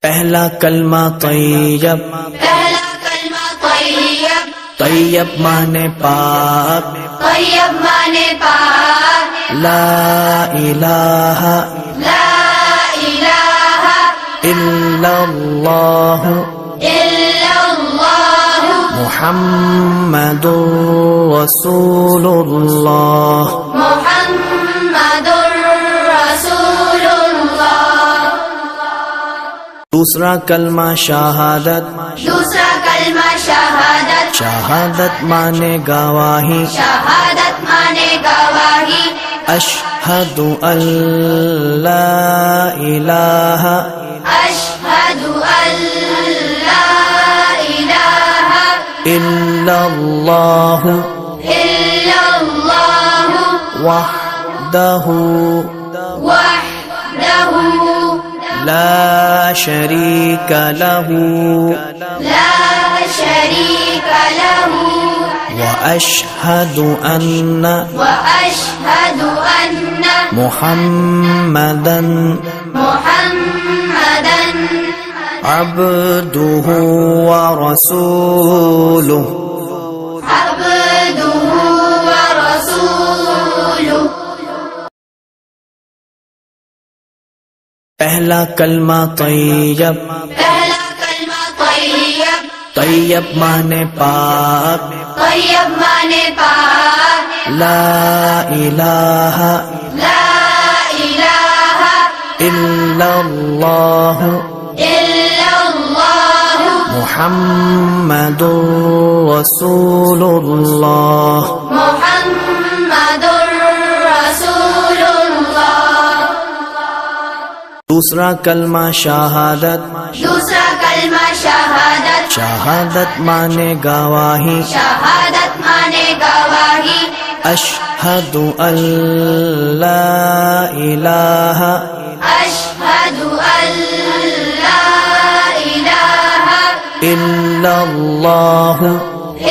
پہلا کلمہ طیب، پہلا کلمہ طیب، طیب مانے پاک، طیب مانے پاک، لا الہ لا الہ الا اللہ الا اللہ محمد رسول اللہ۔ محمد رسول اللہ۔ دوسرا کلمہ شہادت، دوسرا کلمہ شہادت، شہادت مانے گواہی، شہادت مانے گواہی، اشہد ان لا الہ اشہد ان لا الہ الا اللہ الا اللہ وحدہ وحدہ لا شریک لہ لا شریک لہ واشہد ان واشہد ان محمدا محمدا عبدہ ورسولہ۔ عبدہ ورسولہ۔ پہلا کلمہ طیب، پہلا کلمہ طیب، طیب مانے پاک، طیب مانے پاک، لا الہ لا الہ الا اللہ الا اللہ محمد رسول اللہ۔ محمد رسول اللہ۔ دوسرا کلمہ شہادت، دوسرا کلمہ شہادت، شہادت مانے گواہی، شہادت مانے گواہی، اشہد ان لا الہ اشہد ان لا الہ الا اللہ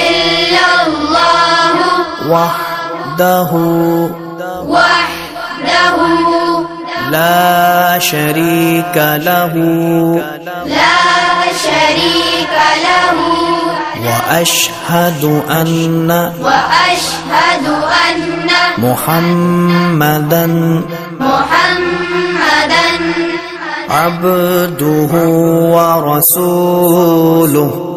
الا اللہ وحدہ وحدہ لا شریک لہ لا شریک لہ واشہد ان واشہد ان محمدا محمدا عبدہ ورسولہ۔